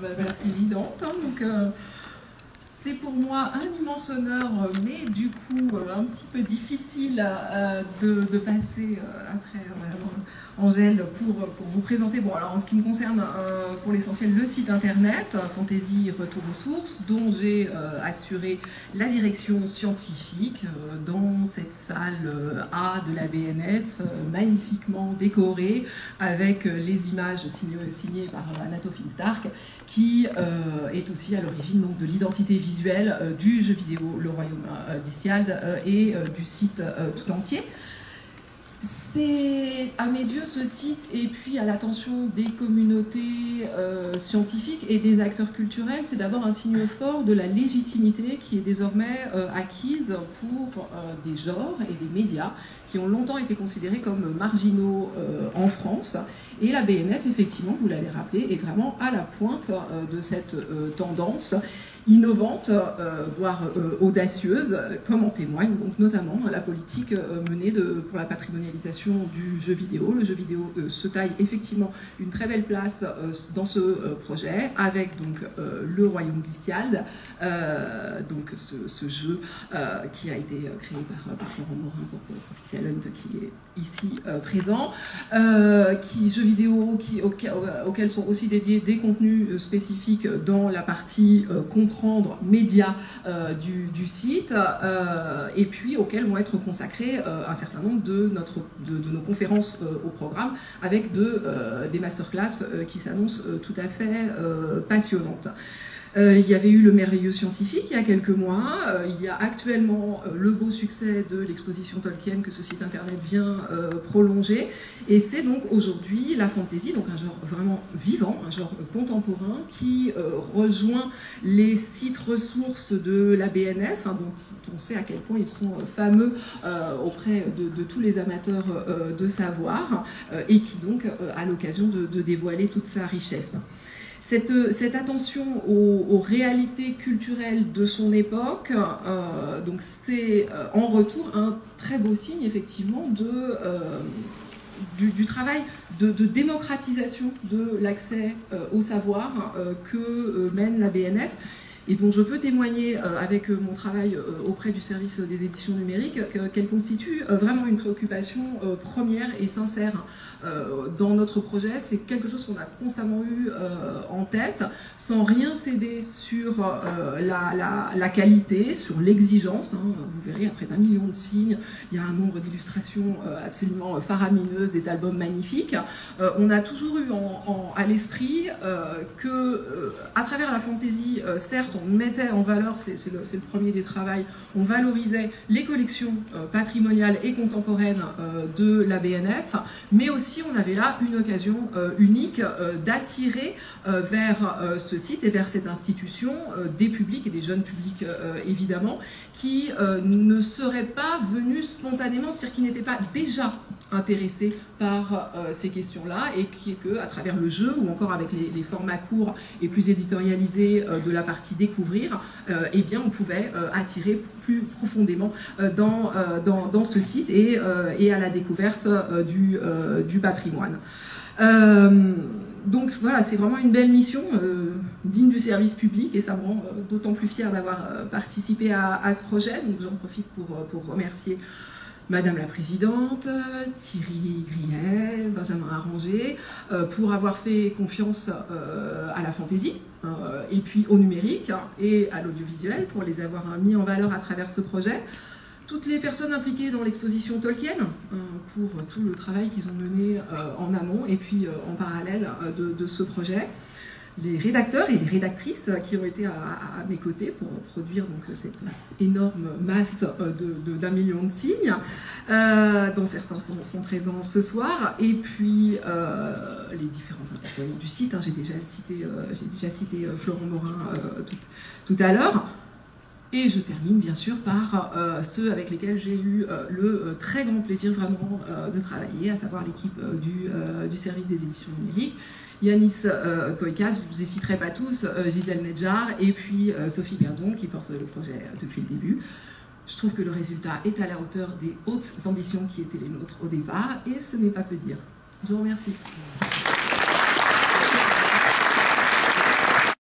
Madame la Présidente. Donc, c'est pour moi un immense honneur, mais du coup un petit peu difficile de passer après Angèle pour vous présenter. Bon, alors en ce qui me concerne, pour l'essentiel, le site internet Fantaisie Retour aux sources, dont j'ai assuré la direction scientifique dans cette salle A de la BNF, magnifiquement décorée, avec les images signées par Anato Finstark, qui est aussi à l'origine de l'identité visuelle du jeu vidéo Le Royaume d'Istiald et du site tout entier. C'est, à mes yeux, ce site, et puis à l'attention des communautés scientifiques et des acteurs culturels, c'est d'abord un signe fort de la légitimité qui est désormais acquise pour des genres et des médias qui ont longtemps été considérés comme marginaux en France. Et la BNF, effectivement, vous l'avez rappelé, est vraiment à la pointe de cette tendance innovante, voire audacieuse, comme en témoigne donc notamment la politique menée pour la patrimonialisation du jeu vidéo. Le jeu vidéo se taille effectivement une très belle place dans ce projet, avec donc Le Royaume d'Istiald, donc ce jeu qui a été créé par Florent Morin pour Pixel Hunt, qui est ici présent, jeux vidéo auxquels sont aussi dédiés des contenus spécifiques dans la partie comprendre médias du site, et puis auxquels vont être consacrés un certain nombre de nos conférences au programme, avec des masterclass qui s'annoncent tout à fait passionnantes. Il y avait eu le merveilleux scientifique il y a quelques mois, il y a actuellement le beau succès de l'exposition Tolkien que ce site internet vient prolonger, et c'est donc aujourd'hui la fantaisie, donc un genre vraiment vivant, un genre contemporain qui rejoint les sites ressources de la BNF, dont on sait à quel point ils sont fameux auprès de tous les amateurs de savoir, et qui donc a l'occasion de dévoiler toute sa richesse. Cette attention aux réalités culturelles de son époque, donc c'est en retour un très beau signe effectivement du travail de démocratisation de l'accès au savoir que mène la BNF, et dont je peux témoigner avec mon travail auprès du service des éditions numériques qu'elle constitue vraiment une préoccupation première et sincère dans notre projet. C'est quelque chose qu'on a constamment eu en tête, sans rien céder sur la qualité, sur l'exigence. Vous verrez, après d'1 million de signes, il y a un nombre d'illustrations absolument faramineuses, des albums magnifiques. On a toujours eu à l'esprit que, à travers la fantaisie, certes, on mettait en valeur, c'est le premier des travaux, on valorisait les collections patrimoniales et contemporaines de la BNF, mais aussi on avait là une occasion unique d'attirer vers ce site et vers cette institution des publics et des jeunes publics évidemment, qui ne seraient pas venus spontanément, c'est-à-dire qui n'étaient pas déjà intéressés par ces questions-là, et qu'à travers le jeu ou encore avec les formats courts et plus éditorialisés de la partie découvrir, eh bien on pouvait attirer plus profondément dans ce site et à la découverte du patrimoine. Donc voilà, c'est vraiment une belle mission, digne du service public, et ça me rend d'autant plus fière d'avoir participé à ce projet. Donc j'en profite pour remercier Madame la Présidente, Thierry Griel, Benjamin Arranger, pour avoir fait confiance à la fantaisie, et puis au numérique et à l'audiovisuel, pour les avoir mis en valeur à travers ce projet. Toutes les personnes impliquées dans l'exposition Tolkien, pour tout le travail qu'ils ont mené en amont et puis en parallèle de ce projet. Les rédacteurs et les rédactrices qui ont été à mes côtés pour produire donc cette énorme masse d'1 million de signes, dont certains sont présents ce soir, et puis les différents intervenants du site. J'ai déjà cité Florent Morin tout à l'heure. Et je termine bien sûr par ceux avec lesquels j'ai eu le très grand plaisir vraiment de travailler, à savoir l'équipe du service des éditions numériques, Yanis Koikas, je ne vous les citerai pas tous, Gisèle Nedjar, et puis Sophie Gardon qui porte le projet depuis le début. Je trouve que le résultat est à la hauteur des hautes ambitions qui étaient les nôtres au départ, et ce n'est pas peu dire. Je vous remercie.